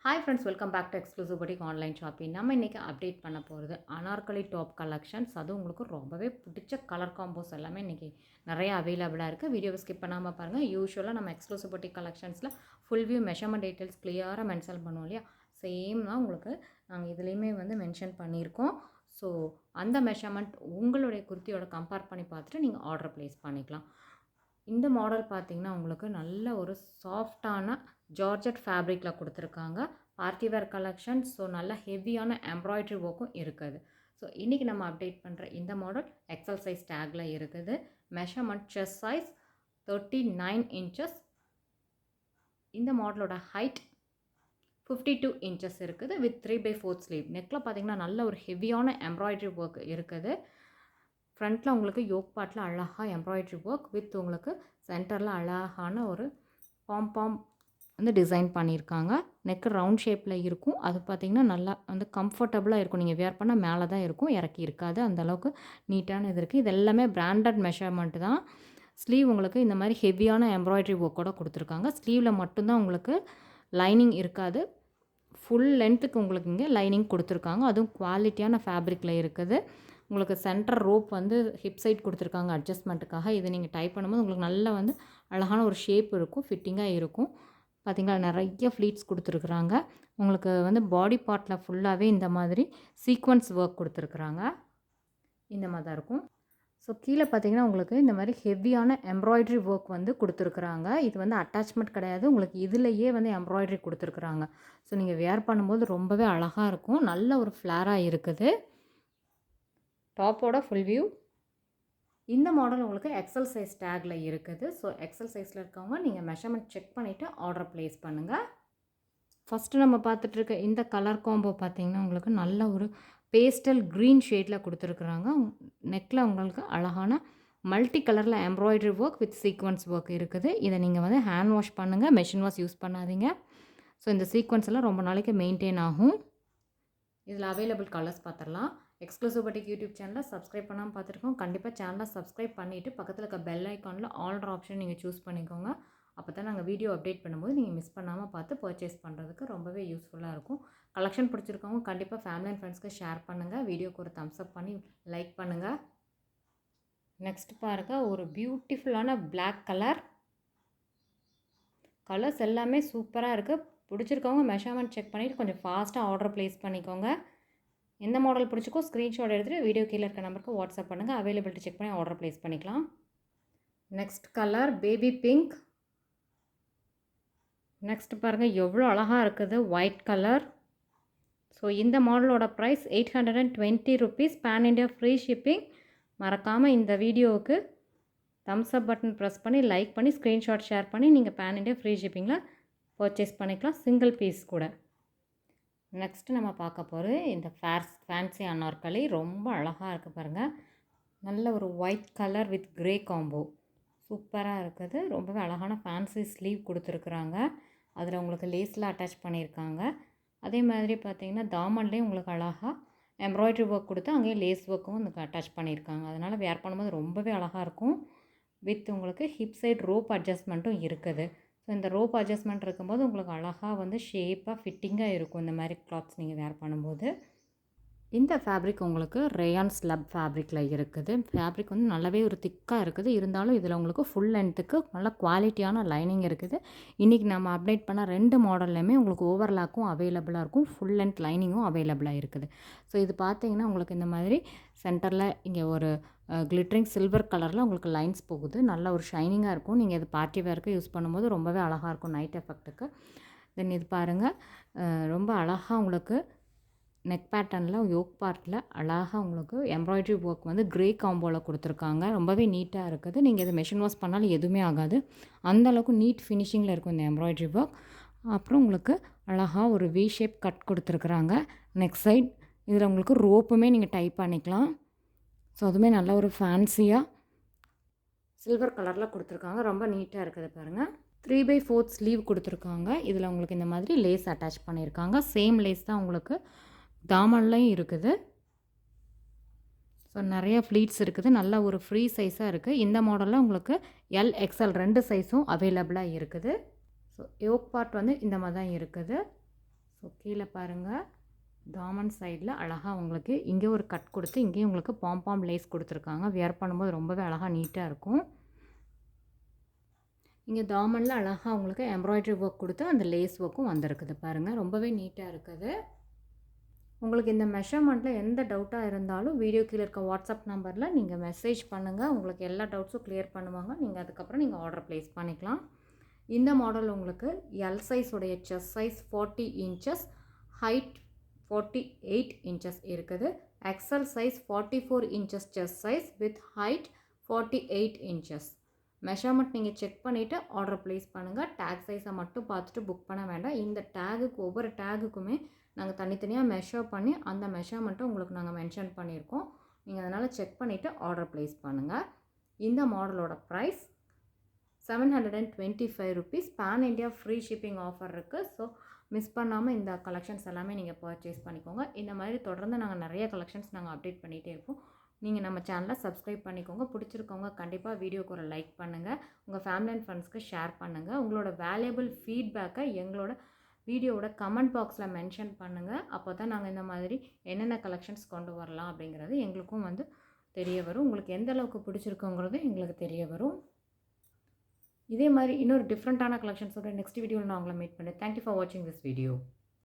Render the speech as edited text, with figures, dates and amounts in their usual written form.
Hi friends, welcome back to exclusive boutique online shopping. நம்ம இன்றைக்கி update பண்ண போகிறது அனார்கலி டாப் கலெக்ஷன்ஸ். அதுவும் உங்களுக்கு ரொம்பவே பிடிச்ச கலர் காம்போஸ் எல்லாமே இன்றைக்கி நிறைய அவைலபிளாக இருக்குது. வீடியோவை ஸ்கிப் பண்ணாமல் பாருங்கள். யூஸ்வலாக நம்ம எக்ஸ்க்ளூசிவ் புட்டிக் கலெக்ஷன்ஸில் ஃபுல் வியூ மெஷர்மெண்ட் டீட்டெயில்ஸ் கிளியராக மென்ஷன் பண்ணுவோம் இல்லையா, சேம் தான் உங்களுக்கு நாங்கள் இதுலேயுமே மென்ஷன் பண்ணியிருக்கோம். ஸோ அந்த மெஷர்மெண்ட் உங்களுடைய குர்த்தியோட கம்பேர் பண்ணி பார்த்துட்டு நீங்கள் ஆர்டர் ப்ளேஸ் பண்ணிக்கலாம். இந்த மாடல் பார்த்திங்கன்னா உங்களுக்கு நல்ல ஒரு சாஃப்டான ஜார்ஜெட் ஃபேப்ரிக்கில் கொடுத்துருக்காங்க. Party wear collection. ஸோ நல்ல ஹெவியான எம்ப்ராய்டரி ஒர்க்கும் இருக்குது. ஸோ இன்றைக்கி நம்ம அப்டேட் பண்ணுற இந்த மாடல் எக்ஸல் சைஸ் டேக்கில் இருக்குது. Measurement chest size 39 inches. இந்த மாடலோட ஹைட் 52 இன்ச்சஸ் இருக்குது வித் 3/4 ஸ்லீவ். நெக்கில் பார்த்திங்கன்னா நல்ல ஒரு ஹெவியான எம்ப்ராய்டரி ஒர்க் இருக்குது. ஃப்ரண்ட்டில் உங்களுக்கு யோக் பார்ட்டில் அழகாக எம்ப்ராய்டரி ஒர்க் வித் உங்களுக்கு சென்டரில் அழகான ஒரு பாம் டிசைன் பண்ணியிருக்காங்க. நெக்கு ரவுண்ட் ஷேப்பில் இருக்கும். அது பார்த்திங்கன்னா நல்லா கம்ஃபர்டபுளாக இருக்கும். நீங்கள் வேர் பண்ணால் மேலே தான் இருக்கும், இறக்கி இருக்காது. அந்தளவுக்கு நீட்டான இது இருக்குது. இது எல்லாமே பிராண்டட் மெஷர்மெண்ட் தான். ஸ்லீவ் உங்களுக்கு இந்த மாதிரி ஹெவியான எம்ப்ராய்டரி ஒர்க்கோட கொடுத்துருக்காங்க. ஸ்லீவில் மட்டும்தான் உங்களுக்கு லைனிங் இருக்காது. ஃபுல் லென்த்துக்கு உங்களுக்கு இங்கே லைனிங் கொடுத்துருக்காங்க. அதுவும் குவாலிட்டியான ஃபேப்ரிக்கில் இருக்குது. உங்களுக்கு சென்டர் ரோப் ஹிப் சைட் கொடுத்துருக்காங்க அட்ஜஸ்ட்மெண்ட்டுக்காக. இதை நீங்கள் டைப் பண்ணும்போது உங்களுக்கு நல்ல அழகான ஒரு ஷேப் இருக்கும், ஃபிட்டிங்காக இருக்கும். பார்த்திங்களா, நிறைய ஃப்ளீட்ஸ் கொடுத்துருக்குறாங்க. உங்களுக்கு பாடி பார்ட்டில் ஃபுல்லாகவே இந்த மாதிரி சீக்வன்ஸ் ஒர்க் கொடுத்துருக்குறாங்க. இந்த மாதிரி தான் இருக்கும். ஸோ கீழே பார்த்திங்கன்னா உங்களுக்கு இந்த மாதிரி ஹெவியான எம்ப்ராய்டரி ஒர்க் கொடுத்துருக்குறாங்க. இது அட்டாச்மெண்ட் கிடையாது, உங்களுக்கு இதுலேயே எம்ப்ராய்டரி கொடுத்துருக்குறாங்க. ஸோ நீங்கள் வேர் பண்ணும்போது ரொம்பவே அழகாக இருக்கும். நல்ல ஒரு ஃப்ளாராக இருக்குது. டாப்போட ஃபுல் வியூ. இந்த மாடல் உங்களுக்கு எக்ஸல் சைஸ் டேக்கில் இருக்குது. ஸோ எக்ஸல் சைஸில் இருக்கவங்க நீங்கள் மெஷர்மெண்ட் செக் பண்ணிவிட்டு ஆர்டர் ப்ளேஸ் பண்ணுங்கள். ஃபஸ்ட்டு நம்ம பார்த்துட்ருக்க இந்த கலர் காம்போ பார்த்திங்கன்னா உங்களுக்கு நல்ல ஒரு பேஸ்டல் க்ரீன் ஷேடில் கொடுத்துருக்குறாங்க. நெக்கில் உங்களுக்கு அழகான மல்டி கலரில் embroidery work with sequins work இருக்குது. இதை நீங்கள் ஹேண்ட் வாஷ் பண்ணுங்கள், மெஷின் வாஷ் யூஸ் பண்ணாதீங்க. ஸோ இந்த சீக்வன்ஸ் எல்லாம் ரொம்ப நாளைக்கு மெயின்டைன் ஆகும். இதில் அவைலபிள் கலர்ஸ் பார்த்துடலாம். எக்ஸ்க்ளூசிவ் புட்டிக் யூடியூப் சேனலில் சப்ஸ்கிரைப் பண்ணாமல் பார்த்துருக்கோம். கண்டிப்பாக சேனலை சப்ஸ்கிரைப் பண்ணிவிட்டு பக்கத்தில் இருக்க பெல் ஐக்கானில் ஆல்ட்ரு ஆப்ஷன் நீங்கள் சூஸ் பண்ணிக்கோங்க. அப்போ தான் நாங்கள் வீடியோ அப்டேட் பண்ணும்போது நீங்கள் மிஸ் பண்ணாமல் பார்த்து பர்ச்சேஸ் பண்ணுறதுக்கு ரொம்பவே யூஸ்ஃபுல்லாக இருக்கும். கலெக்ஷன் பிடிச்சிருக்கவங்க கண்டிப்பாக ஃபேமிலி அண்ட் ஃப்ரெண்ட்ஸ்க்கு ஷேர் பண்ணுங்கள். வீடியோக்கு ஒரு தம்ஸ் அப் பண்ணி லைக் பண்ணுங்கள். நெக்ஸ்ட் பாருங்கள், ஒரு பியூட்டிஃபுல்லான பிளாக் கலர். கலர்ஸ் எல்லாமே சூப்பராக இருக்குது. பிடிச்சிருக்கவங்க மெஷர்மெண்ட் செக் பண்ணிவிட்டு கொஞ்சம் ஃபாஸ்ட்டாக ஆர்டர் ப்ளேஸ் பண்ணிக்கோங்க. எந்த மாடல் பிடிச்சிக்கோ ஸ்க்ரீன்ஷாட் எடுத்துகிட்டு வீடியோ கீழே இருக்க நம்பருக்கு வாட்ஸ்அப் பண்ணுங்கள். அவைலபிலிட்டி செக் பண்ணி ஆர்டர் ப்ளேஸ் பண்ணிக்கலாம். Next colour baby pink. Next பாருங்கள், எவ்வளோ அழகாக இருக்குது ஒயிட் கலர். ஸோ இந்த மாடலோட price 820 rupees. Pan India free shipping. மறக்காமல் இந்த வீடியோவுக்கு தம்ஸ் அப் பட்டன் ப்ரெஸ் பண்ணி லைக் பண்ணி ஸ்க்ரீன்ஷாட் ஷேர் பண்ணி நீங்கள் பேன் இண்டியா ஃப்ரீ ஷிப்பிங்கில் பர்ச்சேஸ் பண்ணிக்கலாம், சிங்கிள் பீஸ் கூட. நெக்ஸ்ட்டு நம்ம பார்க்க போகிறது இந்த ஃபேன்சி அனார்கலி. ரொம்ப அழகாக இருக்குது பாருங்கள். நல்ல ஒரு white colour with grey combo சூப்பராக இருக்குது. ரொம்பவே அழகான ஃபேன்சி ஸ்லீவ் கொடுத்துருக்குறாங்க. அதில் உங்களுக்கு லேஸில் அட்டாச் பண்ணியிருக்காங்க. அதே மாதிரி பார்த்திங்கன்னா தாமன்லேயும் உங்களுக்கு அழகாக எம்ப்ராய்டரி ஒர்க் கொடுத்து அங்கேயும் லேஸ் ஒர்க்கும் அட்டாச் பண்ணியிருக்காங்க. அதனால் வேர் பண்ணும்போது ரொம்பவே அழகாக இருக்கும். வித் உங்களுக்கு ஹிப் சைட் ரோப் அட்ஜஸ்ட்மெண்ட்டும் இருக்குது. ஸோ இந்த ரோப் அட்ஜஸ்ட்மெண்ட் இருக்கும்போது உங்களுக்கு அழகாக ஷேப்பாக ஃபிட்டிங்காக இருக்கும். இந்த மாதிரி கிளாத்ஸ் நீங்கள் வேர் பண்ணும்போது. இந்த ஃபேப்ரிக் உங்களுக்கு ரேயான் ஸ்லப் ஃபேப்ரிக்கில் இருக்குது. ஃபேப்ரிக் நல்லாவே ஒரு திக்காக இருக்குது. இருந்தாலும் இதில் உங்களுக்கு ஃபுல் லென்த்துக்கு நல்ல குவாலிட்டியான லைனிங் இருக்குது. இன்றைக்கி நம்ம அப்டேட் பண்ண 2 மாடல்லையுமே உங்களுக்கு ஓவர்லாக்கும் அவைலபிளாக இருக்கும், ஃபுல் லென்த் லைனிங்கும் அவைலபிளாக இருக்குது. ஸோ இது பார்த்திங்கன்னா உங்களுக்கு இந்த மாதிரி சென்டரில் இங்கே ஒரு கிளிட்டரிங் சில்வர் கலரில் உங்களுக்கு லைன்ஸ் போகுது. நல்ல ஒரு ஷைனிங்காக இருக்கும். நீங்கள் இது பார்ட்டி வேருக்கு யூஸ் பண்ணும்போது ரொம்பவே அழகாக இருக்கும் நைட் எஃபெக்ட்டுக்கு. தென் இது பாருங்கள், ரொம்ப அழகாக உங்களுக்கு நெக் பேட்டர்னில் யோக் பார்ட்டில் அழகாக உங்களுக்கு எம்ப்ராய்டரி ஒர்க் க்ரே காம்போவில் கொடுத்துருக்காங்க. ரொம்பவே நீட்டாக இருக்குது. நீங்கள் இது மெஷின் வாஷ் பண்ணாலும் எதுவுமே ஆகாது, அந்தளவுக்கு நீட் ஃபினிஷிங்கில் இருக்கும் இந்த எம்ப்ராய்டரி ஒர்க். அப்புறம் உங்களுக்கு அழகாக ஒரு வி ஷேப் கட் கொடுத்துருக்குறாங்க நெக் சைட். இதில் உங்களுக்கு ரோப்புமே நீங்கள் டைப் பண்ணிக்கலாம். ஸோ அதுவுமே நல்ல ஒரு ஃபேன்சியாக சில்வர் கலரில் கொடுத்துருக்காங்க. ரொம்ப நீட்டாக இருக்குது பாருங்கள். 3/4 ஸ்லீவ் கொடுத்துருக்காங்க. இதில் உங்களுக்கு இந்த மாதிரி லேஸ் அட்டாச் பண்ணியிருக்காங்க. சேம் லேஸ் தான் உங்களுக்கு தாமன்லையும் இருக்குது. ஸோ நிறைய ஃப்ளீட்ஸ் இருக்குது. நல்ல ஒரு ஃப்ரீ சைஸாக இருக்குது. இந்த மாடலில் உங்களுக்கு எல் எக்ஸ்எல் 2 சைஸும் அவைலபிளாக இருக்குது. ஸோ யோக் பார்ட் இந்த மாதிரி தான் இருக்குது. ஸோ ஸோ கீழே பாருங்கள், தாமன் சைடில் அழகாக உங்களுக்கு இங்கே ஒரு கட் கொடுத்து இங்கேயும் உங்களுக்கு பாம் லேஸ் கொடுத்துருக்காங்க. வியர் பண்ணும்போது ரொம்பவே அழகாக நீட்டாக இருக்கும். இங்கே தாமனில் அழகாக உங்களுக்கு எம்ப்ராய்டரி ஒர்க் கொடுத்து அந்த லேஸ் ஒர்க்கும் வந்திருக்குது பாருங்கள். ரொம்பவே நீட்டாக இருக்குது. உங்களுக்கு இந்த மெஷர்மெண்ட்டில் எந்த டவுட்டாக இருந்தாலும் வீடியோ கீழே இருக்க வாட்ஸ்அப் நம்பரில் நீங்கள் மெசேஜ் பண்ணுங்கள். உங்களுக்கு எல்லா டவுட்ஸும் கிளியர் பண்ணுவாங்க. நீங்கள் அதுக்கப்புறம் நீங்கள் ஆர்டர் ப்ளேஸ் பண்ணிக்கலாம். இந்த மாடல் உங்களுக்கு எல் சைஸ் உடைய chest size 40 inches, height 48 inches இருக்குது. XL size 44 inches chest size with height 48 inches. Measurement நீங்கள் செக் பண்ணிவிட்டு ஆர்டர் ப்ளேஸ் பண்ணுங்கள். டேக் சைஸை மட்டும் பார்த்துட்டு புக் பண்ண வேண்டாம். இந்த டேகுக்கு ஒவ்வொரு டேகுக்குமே நாங்கள் தனித்தனியாக மெஷர் பண்ணி அந்த மெஷர்மெண்ட்டை உங்களுக்கு நாங்கள் மென்ஷன் பண்ணியிருக்கோம். நீங்கள் அதனால் செக் பண்ணிவிட்டு ஆர்டர் ப்ளேஸ் பண்ணுங்கள். இந்த மாடலோட price 725 rupees. Pan India free shipping offer இருக்குது. ஸோ மிஸ் பண்ணாமல் இந்த கலெக்ஷன்ஸ் எல்லாமே நீங்கள் பர்ச்சேஸ் பண்ணிக்கோங்க. இந்த மாதிரி தொடர்ந்து நாங்கள் நிறைய கலெக்ஷன்ஸ் நாங்கள் அப்டேட் பண்ணிகிட்டே இருப்போம். நீங்கள் நம்ம சேனலை சப்ஸ்கிரைப் பண்ணிக்கோங்க. பிடிச்சிருக்கவங்க கண்டிப்பாக வீடியோக்கு ஒரு லைக் பண்ணுங்கள். உங்கள் ஃபேமிலி அண்ட் ஃப்ரெண்ட்ஸ்க்கு ஷேர் பண்ணுங்கள். உங்களோட வேல்யூபிள் ஃபீட்பேக்கை எங்களோட வீடியோவோட கமெண்ட் பாக்ஸில் மென்ஷன் பண்ணுங்கள். அப்போ தான் நாங்கள் இந்த மாதிரி என்னென்ன கலெக்ஷன்ஸ் கொண்டு வரலாம் அப்படிங்கிறது எங்களுக்கும் வந்து தெரிய வரும். உங்களுக்கு எந்த அளவுக்கு பிடிச்சிருக்குங்கிறது எங்களுக்கு தெரிய வரும். இதே மாதிரி இன்னொரு டிஃப்ரெண்ட்டான கலெக்ஷன்ஸோட நெக்ஸ்ட் வீடியோவில் நான் உங்களை மீட் பண்ணேன். தேங்க்யூ ஃபார் வாட்சிங் திஸ் வீடியோ.